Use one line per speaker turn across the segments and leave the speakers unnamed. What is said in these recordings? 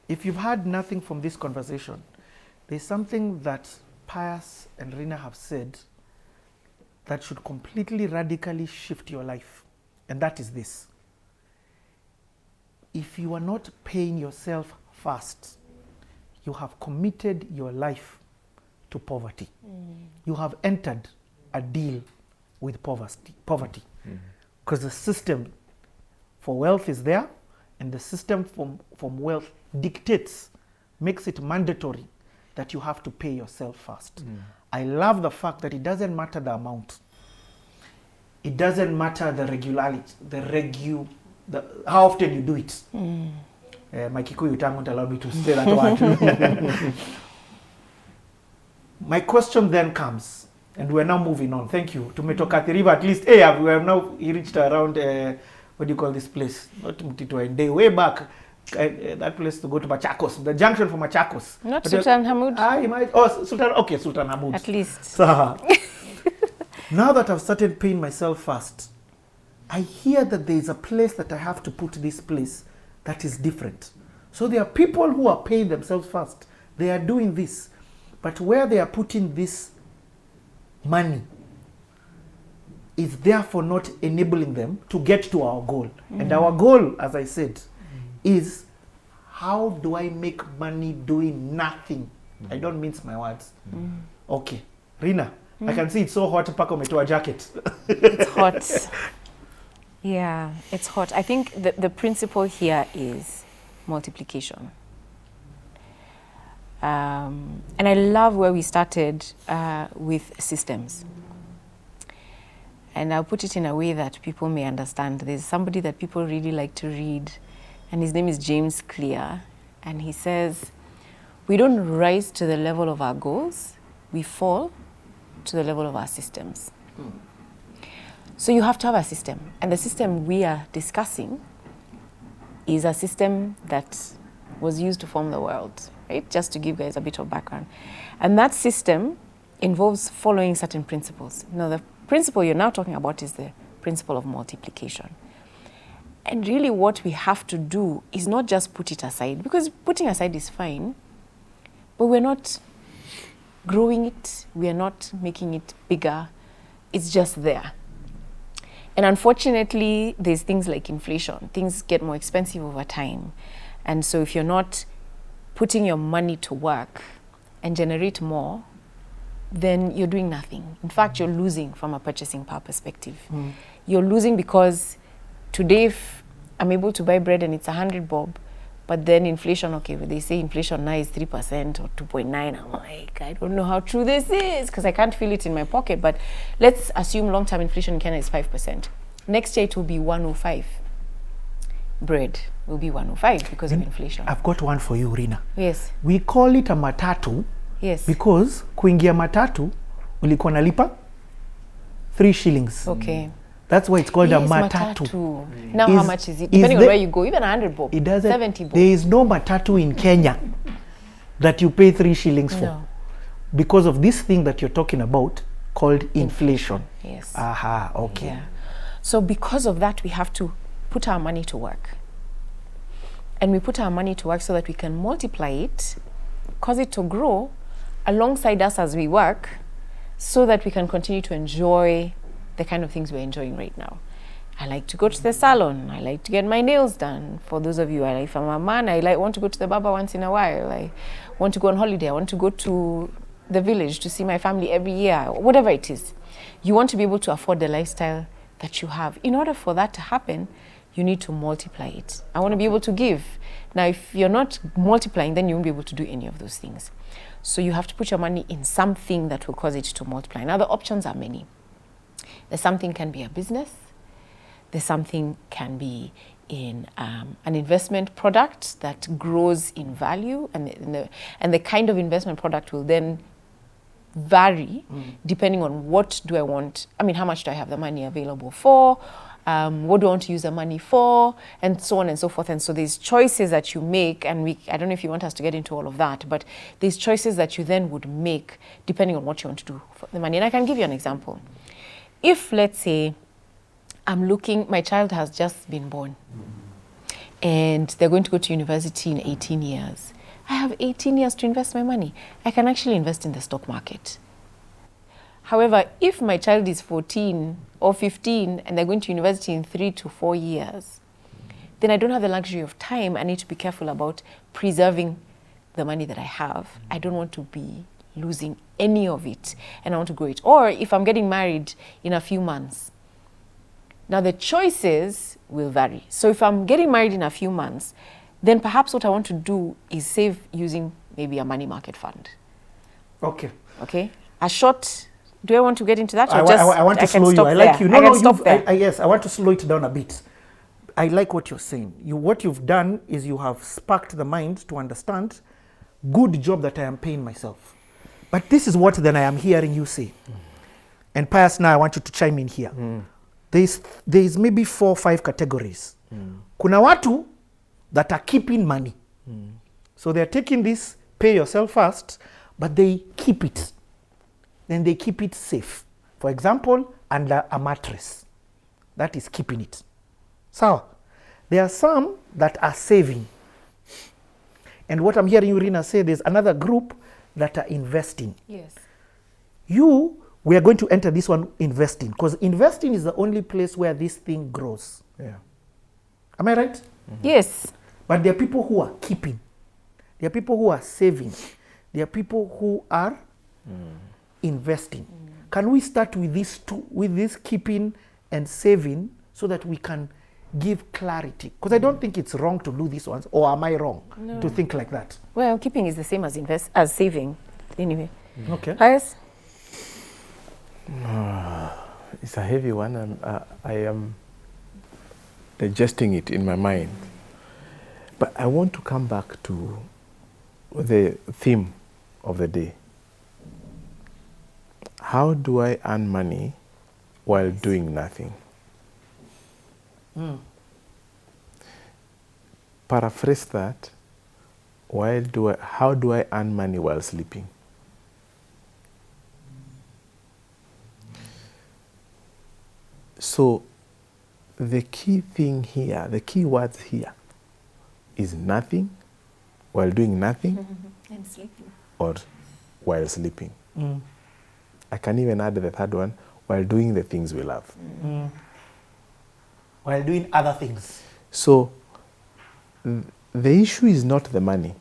if you've had nothing from this conversation, there's something that Pius and Rina have said that should completely radically shift your life. And that is this. If you are not paying yourself first, you have committed your life to poverty. You have entered a deal with poverty. Because the system for wealth is there, and the system from wealth dictates, makes it mandatory that you have to pay yourself first. I love the fact that it doesn't matter the amount. It doesn't matter the regularity, how often you do it. My Kikuyu tongue won't allow me to say that word. My question then comes, and we're now moving on. Thank you. To Metokati River, at least, we have now reached around, what do you call this place? Not Mtito, day way back. That place to go to Machakos, the junction for Machakos.
Not Sultan Hamoud.
Sultan Hamoud.
At least.
So, now that I've started paying myself first, I hear that there is a place that I have to put this place that is different. So there are people who are paying themselves first. They are doing this. But where they are putting this money is therefore not enabling them to get to our goal. And our goal, as I said, is how do I make money doing nothing? I don't mince my words. Okay. Rina, I can see it's so hot, paka umetoa jacket.
It's hot. Yeah, it's hot. I think the principle here is multiplication. And I love where we started with systems. And I'll put it in a way that people may understand. There's somebody that people really like to read, and his name is James Clear. And he says, we don't rise to the level of our goals, we fall to the level of our systems. So you have to have a system. And the system we are discussing is a system that was used to form the world, right? Just to give guys a bit of background. And that system involves following certain principles. Now, the principle you're now talking about is the principle of multiplication. And really what we have to do is not just put it aside, because putting aside is fine, but we're not growing it, we are not making it bigger, it's just there. And unfortunately, there's things like inflation. Things get more expensive over time. And so if you're not putting your money to work and generate more, then you're doing nothing. In fact, you're losing from a purchasing power perspective. You're losing because today, if I'm able to buy bread and it's 100 bob, but then inflation, okay, they say inflation now is 3% or 2.9. I'm like, I don't know how true this is because I can't feel it in my pocket. But let's assume long-term inflation in Kenya is 5%. Next year it will be 105. Bread will be 105 because of inflation.
I've got one for you, Rina.
Yes.
We call it a matatu.
Yes.
Because kuingia matatu ulikuwa nalipa 3 shillings.
Okay.
That's why it's called a matatu.
Now how much is it? Depending on where you go, even 100 bob,
it doesn't,
70 bob.
There is no matatu in Kenya that you pay 3 shillings for.
No.
Because of this thing that you're talking about called inflation.
Yes.
Aha, okay.
Yeah. So because of that, we have to put our money to work. And we put our money to work so that we can multiply it, cause it to grow alongside us as we work, so that we can continue to enjoy the kind of things we're enjoying right now. I like to go to the salon. I like to get my nails done. For those of you, if I'm a man, I want to go to the barber once in a while. I want to go on holiday. I want to go to the village to see my family every year, whatever it is. You want to be able to afford the lifestyle that you have. In order for that to happen, you need to multiply it. I want to be able to give. Now, if you're not multiplying, then you won't be able to do any of those things. So you have to put your money in something that will cause it to multiply. Now, the options are many. There's something can be a business. There's something can be in an investment product that grows in value, and the kind of investment product will then vary depending on what do I want. I mean, how much do I have the money available for? What do I want to use the money for? And so on and so forth. And so there's choices that you make, and I don't know if you want us to get into all of that, but there's choices that you then would make depending on what you want to do for the money. And I can give you an example. If, let's say, my child has just been born, and they're going to go to university in 18 years. I have 18 years to invest my money. I can actually invest in the stock market. However, if my child is 14 or 15 and they're going to university in 3 to 4 years, then I don't have the luxury of time. I need to be careful about preserving the money that I have. I don't want to be losing any of it, and I want to grow it. Or if I'm getting married in a few months, now the choices will vary. So if I'm getting married in a few months, then perhaps what I want to do is save using maybe a money market fund.
Okay.
Okay? A short, do I want to get into that? Or
I want to slow you. I like you.
No,
yes, I want to slow it down a bit. I like what you're saying. What you've done is you have sparked the mind to understand, good job that I am paying myself. But this is what then I am hearing you say. And Pius, now I want you to chime in here. There's maybe 4 or 5 categories. Kuna watu that are keeping money. So they're taking this, pay yourself first, but they keep it. Then they keep it safe. For example, under a mattress. That is keeping it. So there are some that are saving. And what I'm hearing you, Rina, say, there's another group that are investing.
Yes.
We are going to enter this one, investing, because investing is the only place where this thing grows.
Yeah.
Am I right?
Yes.
But there are people who are keeping. There are people who are saving. There are people who are investing. Can we start with these two, with this keeping and saving, so that we can give clarity? Because I don't think it's wrong to do these ones, or am I wrong to think like that?
Well, keeping is the same as saving, anyway.
Okay.
Pius?
It's a heavy one. I am digesting it in my mind. But I want to come back to the theme of the day. How do I earn money while doing nothing? Paraphrase that. How do I earn money while sleeping? So the key thing here, the key words here is nothing, while doing nothing,
And sleeping.
or while sleeping. I can even add the third one, while doing the things we love.
While doing other things.
So the issue is not the money,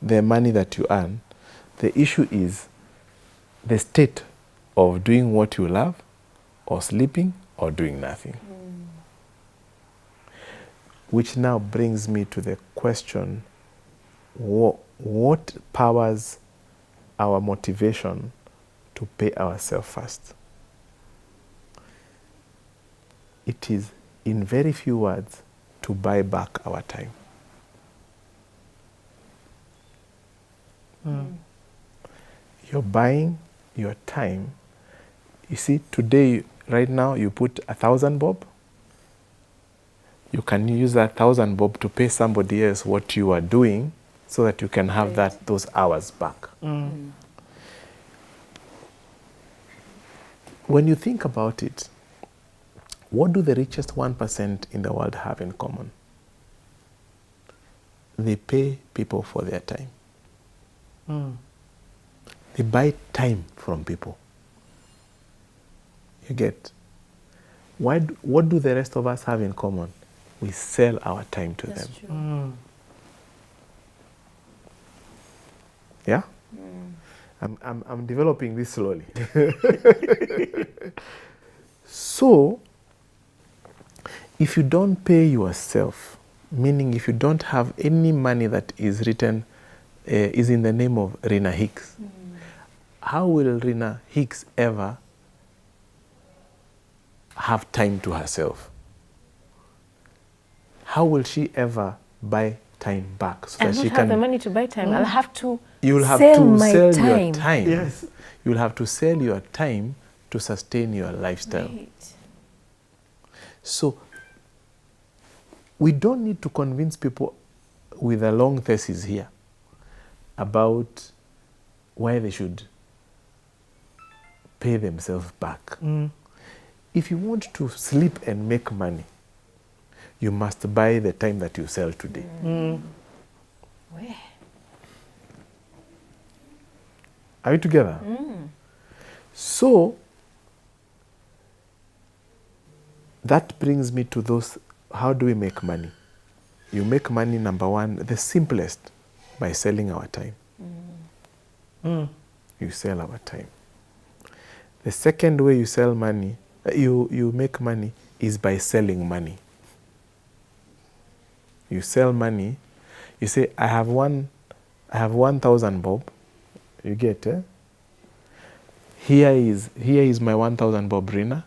the money that you earn. The issue is the state of doing what you love, or sleeping, or doing nothing. Which now brings me to the question, what powers our motivation to pay ourselves first? It is, in very few words, to buy back our time. You're buying your time. You see, today, right now, you put 1,000 bob. You can use that 1,000 bob to pay somebody else what you are doing, so that you can have those hours back. When you think about it, what do the richest 1% in the world have in common? They pay people for their time. They buy time from people. You get? What do the rest of us have in common? We sell our time to them.
True.
Yeah? I'm developing this slowly. So, if you don't pay yourself, meaning if you don't have any money that is written, is in the name of Rina Hicks, how will Rina Hicks ever have time to herself? How will she ever buy time back so
I
that
don't
she
have
can?
the money to buy time. I'll have to
You'll have
sell
to
my
sell
time.
your time.
Yes.
You'll have to sell your time to sustain your lifestyle.
Right.
So we don't need to convince people with a long thesis here about why they should pay themselves back. If you want to sleep and make money, you must buy the time that you sell today.
Where?
Are we together? So that brings me to those, how do we make money? You make money, number one, the simplest, by selling our time. You sell our time. The second way you sell money, you make money, is by selling money. You sell money. You say, I have 1,000 bob. You get, eh? Here is my 1,000 bob, Rina.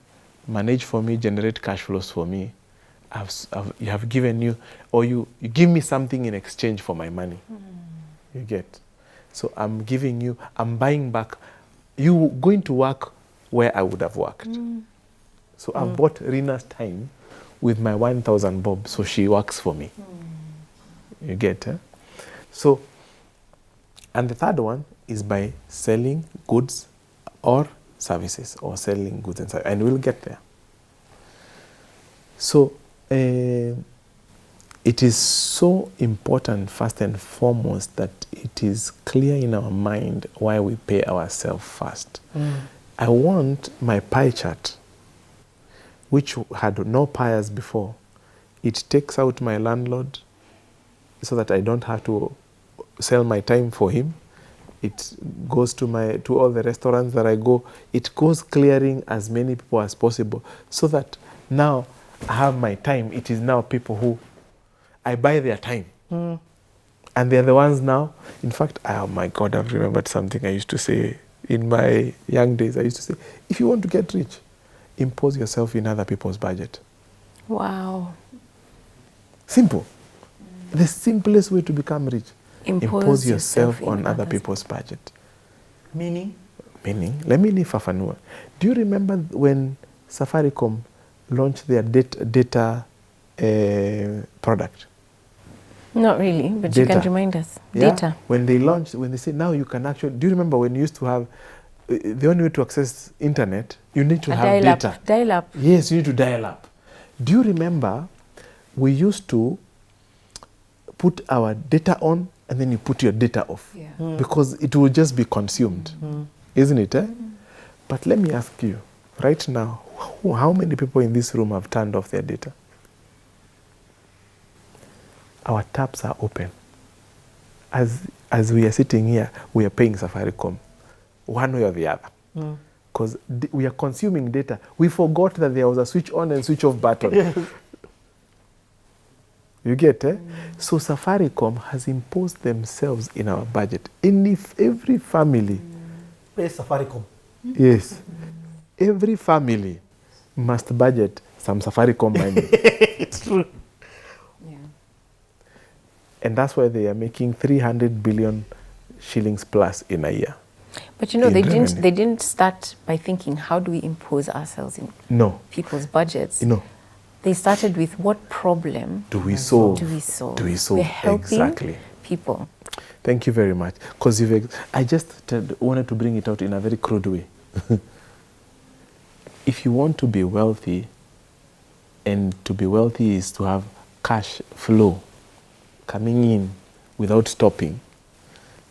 Manage for me, generate cash flows for me. You have given you, or you give me something in exchange for my money. You get. So I'm giving you, I'm buying back. You going to work where I would have worked. So I've bought Rina's time with my 1,000 bob, so she works for me. You get, eh? So, and the third one is by selling goods or services, or selling goods and services, and we'll get there. So, it is so important, first and foremost, that it is clear in our mind why we pay ourselves first. I want my pie chart, which had no pies before, it takes out my landlord so that I don't have to sell my time for him. It goes to all the restaurants that I go. It goes clearing as many people as possible, so that now I have my time. It is now people who I buy their time. And they're the ones now. In fact, oh my God, I've remembered something I used to say in my young days. I used to say, if you want to get rich, impose yourself in other people's budget.
Wow.
Simple. The simplest way to become rich. Impose yourself on other people's budget.
Meaning?
Meaning, let me nifafanua. Do you remember when Safaricom launched their data product?
Not really, but you can remind us.
Yeah?
Data.
When they said now you can actually, do you remember when you used to have, the only way to access internet, you need to have data.
Dial up.
Yes, you need to dial up. Do you remember we used to put our data on and then you put your data off?
Yeah.
Because it will just be consumed. Isn't it? But let me ask you, right now, how many people in this room have turned off their data? Our taps are open. As we are sitting here, we are paying Safaricom, one way or the other. Because we are consuming data. We forgot that there was a switch on and switch off button. You get, eh? So Safaricom has imposed themselves in our budget. Every family...
Pay Safaricom.
Yes. Every family must budget some Safaricom money.
It's true.
Yeah.
And that's why they are making 300 billion shillings plus in a year.
But you know, they didn't start by thinking, how do we impose ourselves in people's budgets?
No.
They started with, what problem
do we solve?
We're helping people.
Thank you very much. Because I just wanted to bring it out in a very crude way. If you want to be wealthy, and to be wealthy is to have cash flow coming in without stopping,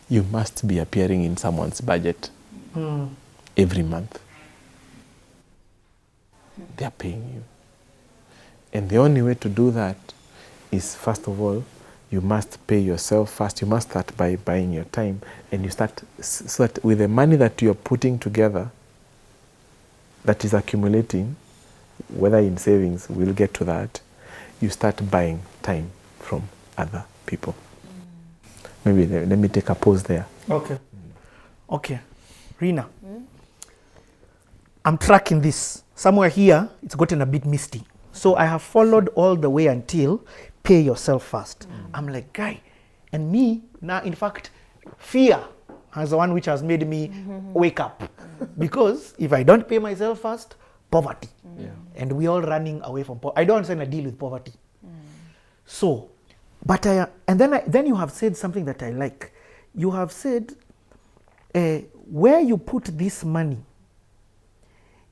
you must be appearing in someone's budget every month. They are paying you. And the only way to do that is, first of all, you must pay yourself first. You must start by buying your time, and you start so that with the money that you're putting together, that is accumulating, whether in savings, we'll get to that, you start buying time from other people. Maybe let me take a pause there.
Okay. Okay. Rina, I'm tracking this. Somewhere here, it's gotten a bit misty. So I have followed all the way until pay yourself first. I'm like, guy, and me, now in fact, fear has the one which has made me wake up. Because if I don't pay myself first, poverty. And we all running away from poverty. I don't understand a deal with poverty. So, but and then you have said something that I like. You have said, where you put this money,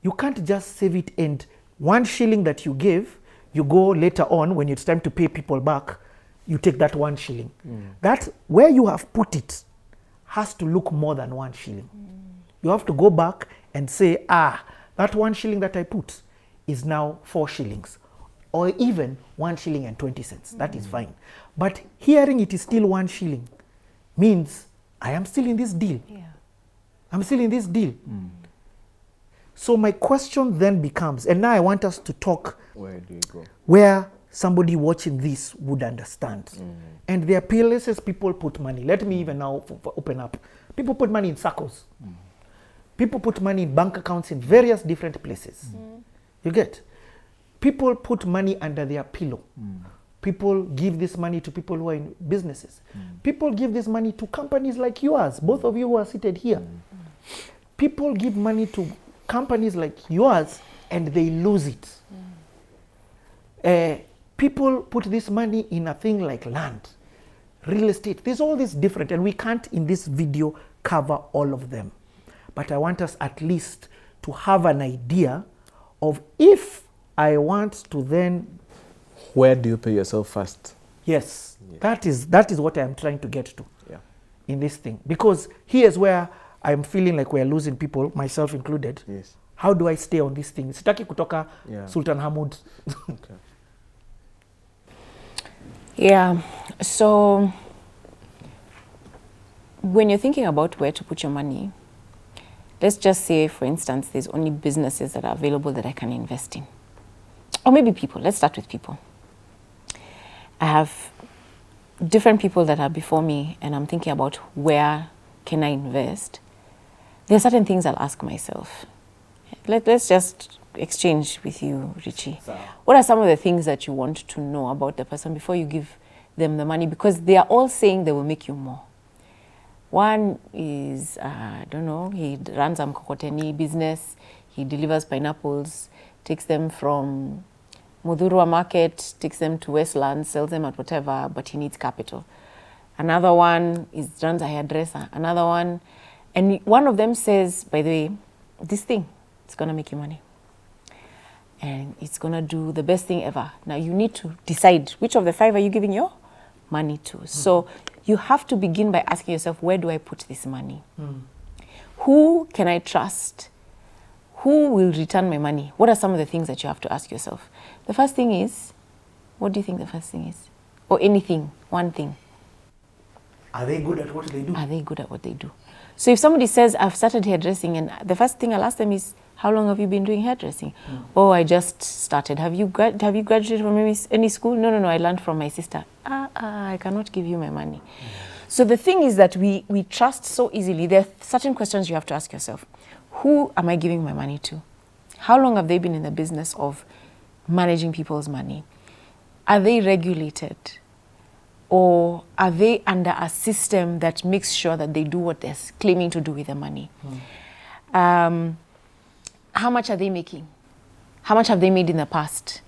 you can't just save it, and 1 shilling that you gave, you go later on when it's time to pay people back, you take that 1 shilling. That where you have put it has to look more than 1 shilling. You have to go back and say, that 1 shilling that I put is now 4 shillings, or even 1 shilling and 20 cents. That is fine. But hearing it is still 1 shilling means I am still in this deal.
Yeah.
I'm still in this deal. So my question then becomes, and now I want us to talk
Where do you go?
where somebody watching this would understand. And there are places people put money. Let me even now open up. People put money in circles. People put money in bank accounts in various different places. You get? People put money under their pillow. People give this money to people who are in businesses. People give this money to companies like yours, both of you who are seated here. People give money to companies like yours and they lose it. People put this money in a thing like land, real estate. There's all this different, and we can't in this video cover all of them. But I want us at least to have an idea of, if I want to then...
Where do you pay yourself first?
Yes,
Yeah.
that is what I am trying to get to in this thing. Because here's where I'm feeling like we're losing people, myself included.
Yes.
How do I stay on this thing? Sitaki kutoka Sultan Hamoud.
Okay.
Yeah, so when you're thinking about where to put your money, let's just say, for instance, there's only businesses that are available that I can invest in. Or maybe people. Let's start with people. I have different people that are before me, and I'm thinking about where can I invest. There are certain things I'll ask myself. Let's just exchange with you, Richie. So, what are some of the things that you want to know about the person before you give them the money? Because they are all saying they will make you more. One is, I don't know, he runs a mkokoteni business. He delivers pineapples, takes them from Mudhurwa market, takes them to Westland, sells them at whatever, but he needs capital. Another one is runs a hairdresser. Another one, and one of them says, by the way, this thing, it's going to make you money. And it's going to do the best thing ever. Now you need to decide which of the 5 are you giving your money to. So you have to begin by asking yourself, where do I put this money? Who can I trust? Who will return my money? What are some of the things that you have to ask yourself? The first thing is, what do you think the first thing is? Or anything, one thing.
Are they good at what they do?
Are they good at what they do? So if somebody says, I've started hairdressing, and the first thing I'll ask them is, how long have you been doing hairdressing? Oh, I just started. Have you graduated from any school? No, I learned from my sister. I cannot give you my money. So the thing is that we trust so easily. There are certain questions you have to ask yourself. Who am I giving my money to? How long have they been in the business of managing people's money? Are they regulated? Or are they under a system that makes sure that they do what they're claiming to do with the money? How much are they making? How much have they made in the past?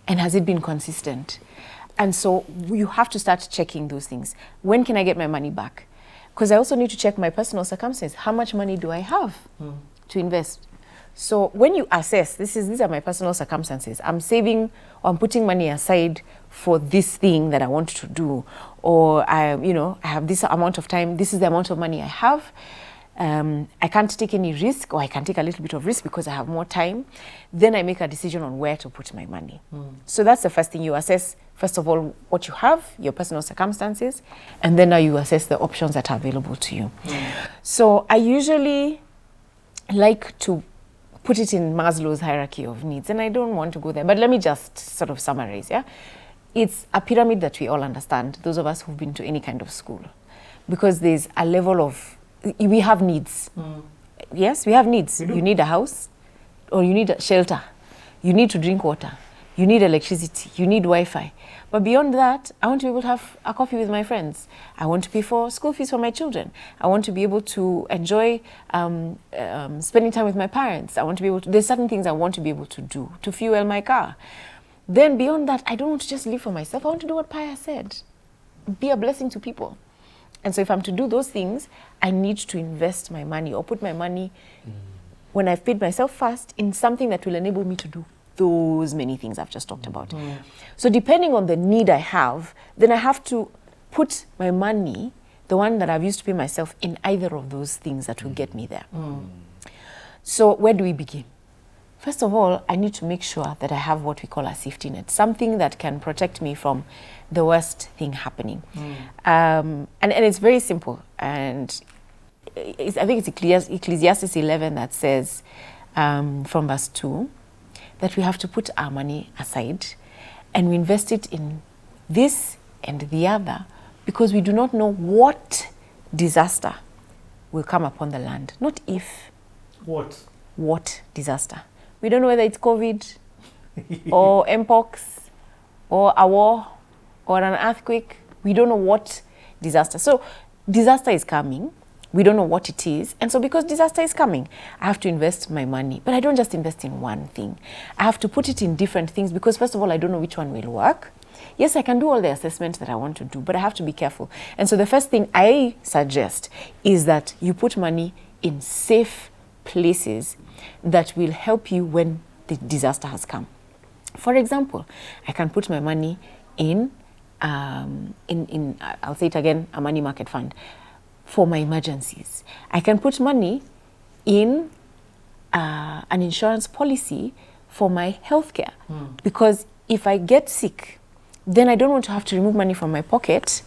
And has it been consistent? And so you have to start checking those things. When can I get my money back? Because I also need to check my personal circumstances. How much money do I have to invest? So when you assess, these are my personal circumstances. I'm saving, or I'm putting money aside for this thing that I want to do, or I have this amount of time. This is the amount of money I have. I can't take any risk, or I can take a little bit of risk because I have more time. Then I make a decision on where to put my money. So that's the first thing you assess. First of all, what you have, your personal circumstances, and then now you assess the options that are available to you. So I usually like to put it in Maslow's hierarchy of needs, and I don't want to go there, but let me just sort of summarize, It's a pyramid that we all understand, those of us who've been to any kind of school, because there's a level of, we have needs. Yes, we have needs. You need a house, or you need a shelter. You need to drink water. You need electricity. You need Wi-Fi. But beyond that, I want to be able to have a coffee with my friends. I want to pay for school fees for my children. I want to be able to enjoy spending time with my parents. I want to be able to, there's certain things I want to be able to do to fuel my car. Then beyond that, I don't want to just live for myself. I want to do what Pius said. Be a blessing to people. And so if I'm to do those things, I need to invest my money or put my money when I've paid myself first in something that will enable me to do those many things I've just talked about. So depending on the need I have, then I have to put my money, the one that I've used to pay myself, in either of those things that will get me there. So where do we begin? First of all, I need to make sure that I have what we call a safety net, something that can protect me from the worst thing happening. And it's very simple. And I think it's Ecclesiastes 11 that says, from verse 2, that we have to put our money aside and we invest it in this and the other, because we do not know what disaster will come upon the land. Not if. What disaster. We don't know whether it's COVID or mpox or a war or an earthquake. We don't know what disaster. So disaster is coming. We don't know what it is. And so because disaster is coming, I have to invest my money. But I don't just invest in one thing. I have to put it in different things because, first of all, I don't know which one will work. Yes, I can do all the assessments that I want to do, but I have to be careful. And so the first thing I suggest is that you put money in safe places that will help you when the disaster has come. For example, I can put my money in I'll say it again, a money market fund for my emergencies. I can put money in an insurance policy for my healthcare, because if I get sick, then I don't want to have to remove money from my pocket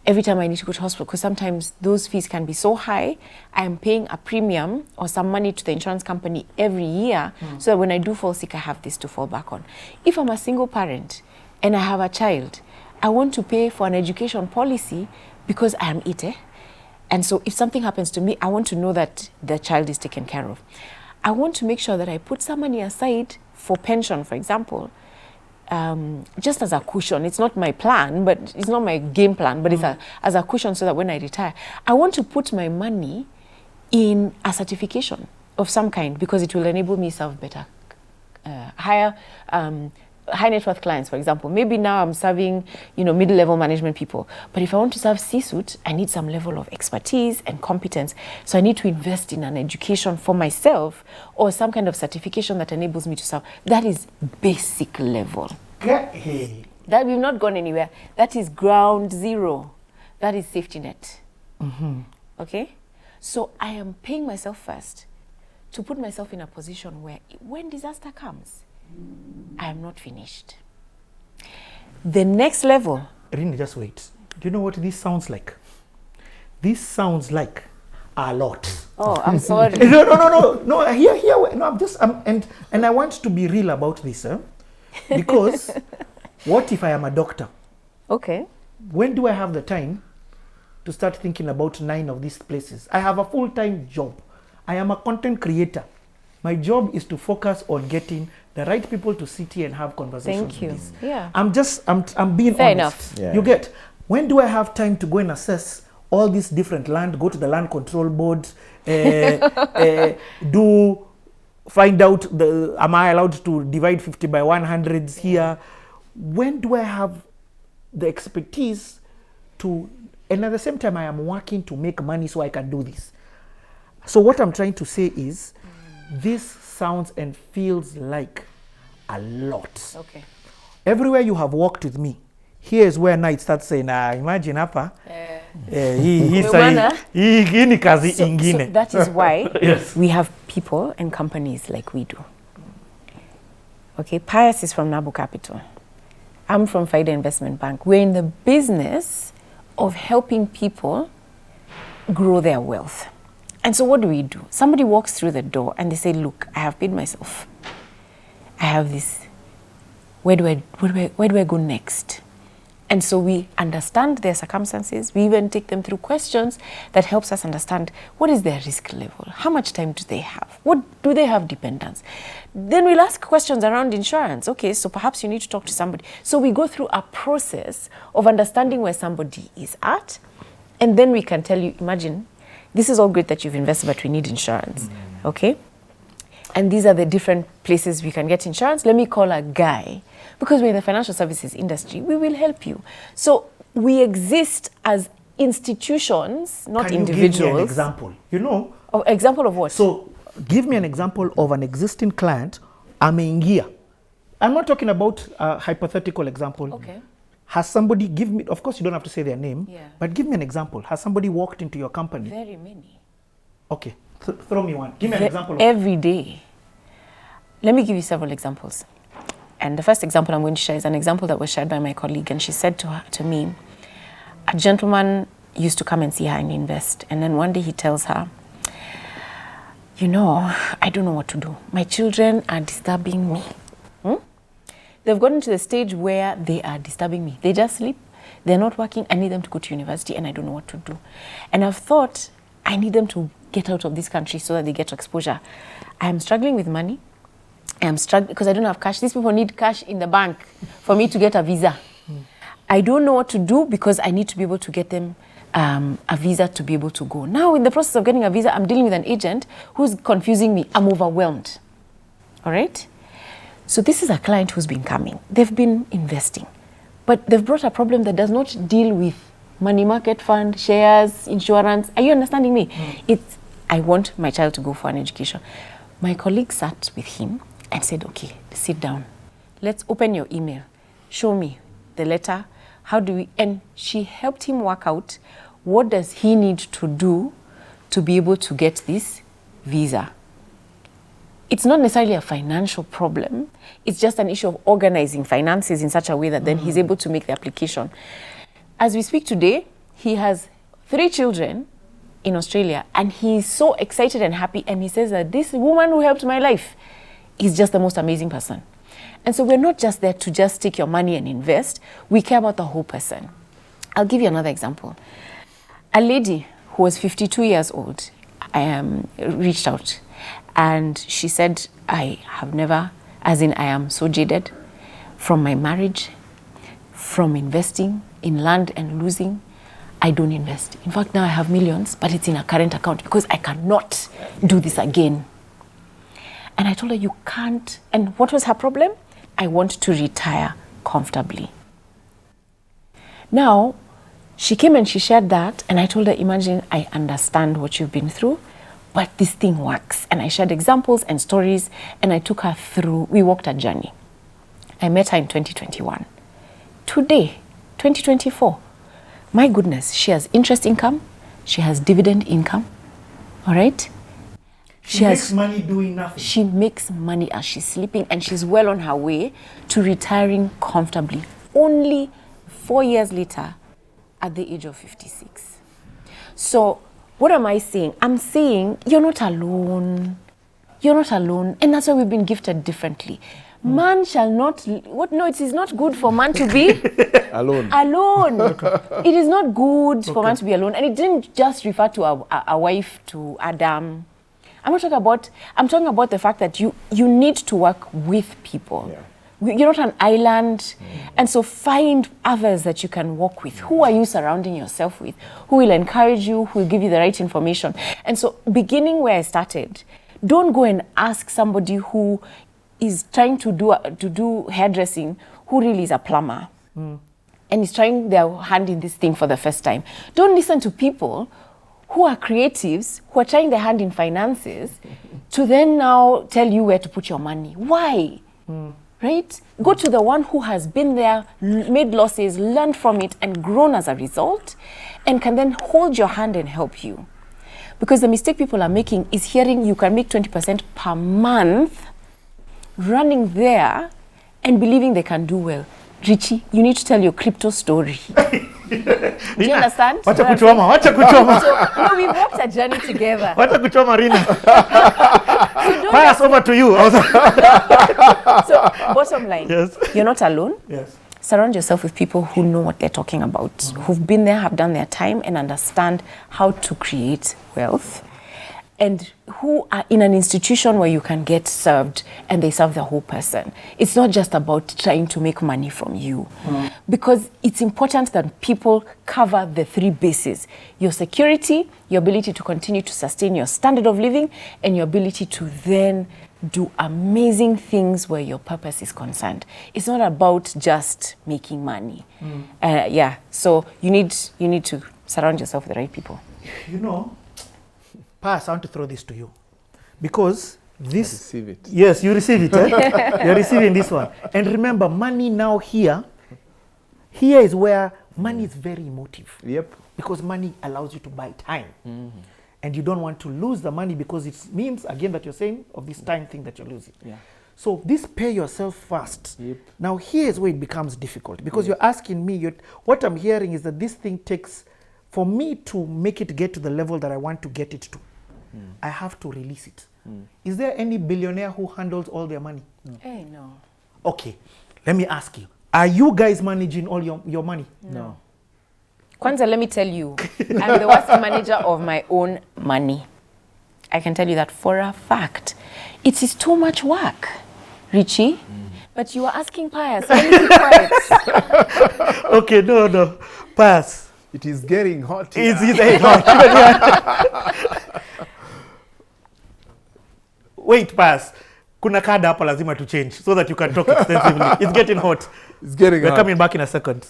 every time I need to go to hospital, because sometimes those fees can be so high. I am paying a premium or some money to the insurance company every year, so that when I do fall sick, I have this to fall back on. If I'm a single parent and I have a child, I want to pay for an education policy because I am it. And so if something happens to me, I want to know that the child is taken care of. I want to make sure that I put some money aside for pension, for example, just as a cushion. It's not my plan, but it's not my game plan, but it's as a cushion, so that when I retire, I want to put my money in a certification of some kind, because it will enable me serve better, high net worth clients, for example. Maybe now I'm serving, middle-level management people, but if I want to serve C-suite, I need some level of expertise and competence. So I need to invest in an education for myself or some kind of certification that enables me to serve. That is basic level.
Hey.
That we've not gone anywhere. That is ground zero. That is safety net. Okay? So I am paying myself first to put myself in a position where when disaster comes, I am not finished. The next level.
Rina, just wait. Do you know what this sounds like? This sounds like a lot.
Oh, I'm sorry.
No. Here. No, and I want to be real about this, because what if I am a doctor?
Okay.
When do I have the time to start thinking about 9 of these places? I have a full-time job. I am a content creator. My job is to focus on getting the right people to sit here and have conversations.
Thank you.
With this.
Yeah.
I'm being
Fair
honest.
enough.
Yeah.
You get, when do I have time to go and assess all these different land, go to the land control board, find out am I allowed to divide 50 by 100s here? When do I have the expertise to, and at the same time I am working to make money so I can do this? So what I'm trying to say is, this sounds and feels like a lot.
Okay.
Everywhere you have walked with me, here is where now it starts saying, imagine hapa, hii ni kazi ingine.
So that is why
Yes.
we have people and companies like we do. Okay, Pius is from Nabu Capital. I'm from Faida Investment Bank. We're in the business of helping people grow their wealth. And so what do? Somebody walks through the door and they say, look, I have paid myself. I have this. Where do I go next? And so we understand their circumstances. We even take them through questions that helps us understand what is their risk level? How much time do they have? What do they have dependents? Then we'll ask questions around insurance. Okay, so perhaps you need to talk to somebody. So we go through a process of understanding where somebody is at. And then we can tell you, imagine, this is all great that you've invested, but we need insurance, okay? And these are the different places we can get insurance. Let me call a guy, because we're in the financial services industry, we will help you. So we exist as institutions, not individuals.
Give me an example?
Example of what?
So give me an example of an existing client ameingia. I'm not talking about a hypothetical example.
Okay.
Has somebody, give me, of course you don't have to say their name,
Yeah.
but give me an example. Has somebody walked into your company?
Very many.
Okay, throw me one. Give me an example.
Every day. Let me give you several examples. And the first example I'm going to share is an example that was shared by my colleague, and she said to me, a gentleman used to come and see her and invest. And then one day he tells her, you know, I don't know what to do. My children are disturbing me. They've gotten to the stage where they are disturbing me. They just sleep. They're not working. I need them to go to university and I don't know what to do. And I've thought I need them to get out of this country so that they get exposure. I am struggling with money. I am struggling because I don't have cash. These people need cash in the bank for me to get a visa. I don't know what to do because I need to be able to get them a visa to be able to go. Now, in the process of getting a visa, I'm dealing with an agent who's confusing me. I'm overwhelmed. All right? So this is a client who's been coming. They've been investing. But they've brought a problem that does not deal with money market fund, shares, insurance. Are you understanding me? It's, I want my child to go for an education. My colleague sat with him and said, okay, sit down. Let's open your email. Show me the letter. How do we, and she helped him work out what does he need to do to be able to get this visa. It's not necessarily a financial problem. It's just an issue of organizing finances in such a way that then he's able to make the application. As we speak today, he has 3 children in Australia, and he's so excited and happy, and he says that this woman who helped my life is just the most amazing person. And so we're not just there to just take your money and invest. We care about the whole person. I'll give you another example. A lady who was 52 years old reached out, and she said, I have never, as in I am so jaded from my marriage, from investing in land and losing. I don't invest. In fact, now I have millions, but it's in a current account because I cannot do this again. And I told her, you can't. And what was her problem? I want to retire comfortably. Now, she came and she shared that, and I told her, imagine, I understand what you've been through, but this thing works. And I shared examples and stories, and I took her through, we walked a journey. I met her in 2021. Today, 2024, my goodness, she has interest income, she has dividend income, all right?
She makes money doing nothing.
She makes money as she's sleeping, and she's well on her way to retiring comfortably. Only 4 years later, at the age of 56. So, what am I saying? I'm saying you're not alone. You're not alone, and that's why we've been gifted differently. Man shall not, no, it is not good for man to be
Alone.
It is not good for man to be alone. And it didn't just refer to a wife, to Adam. I'm talking about the fact that you need to work with people.
Yeah.
You're not an island. And so find others that you can work with. Who are you surrounding yourself with? Who will encourage you, who will give you the right information? And so beginning where I started, don't go and ask somebody who is trying to do hairdressing, who really is a plumber, and is trying their hand in this thing for the first time. Don't listen to people who are creatives, who are trying their hand in finances, to then now tell you where to put your money. Why? Right? Go to the one who has been there, made losses, learned from it, and grown as a result, and can then hold your hand and help you. Because the mistake people are making is hearing you can make 20% per month, running there and believing they can do well. Richie, you need to tell your crypto story. Do you understand?
Wacha kuchoma.
No, we've walked a journey together.
Wacha kuchoma, Rina. Pius, over to you.
So, bottom line,
Yes.
You're not alone.
Yes.
Surround yourself with people who know what they're talking about, who've been there, have done their time, and understand how to create wealth, and who are in an institution where you can get served and they serve the whole person. It's not just about trying to make money from you. Because it's important that people cover the 3 bases: your security, your ability to continue to sustain your standard of living, and your ability to then do amazing things where your purpose is concerned. It's not about just making money. So you need to surround yourself with the right people.
You know, Pius, I want to throw this to you. Because This,
receive it.
yes, you receive it. You're receiving this one. And remember, money now here is where money is very emotive.
Yep.
Because money allows you to buy time. And you don't want to lose the money because it means, again, that you're saying of this time thing that you're losing.
Yeah.
So this pay yourself first.
Yep.
Now here's where it becomes difficult because you're asking me, what I'm hearing is that this thing takes, for me to make it get to the level that I want to get it to, I have to release it. Is there any billionaire who handles all their money?
No. Hey, no.
Okay, let me ask you. Are you guys managing all your money?
No. Kwanza, let me tell you, I'm the worst manager of my own money. I can tell you that for a fact. It is too much work, Richie. But you are asking Pius, let me keep quiet.
Okay, no. Pius.
It is getting hot.
It's hot. Wait, Pius. Kuna kada hapa lazima to change so that you can talk extensively. It's getting hot.
It's getting
We're
hot.
coming back in a second.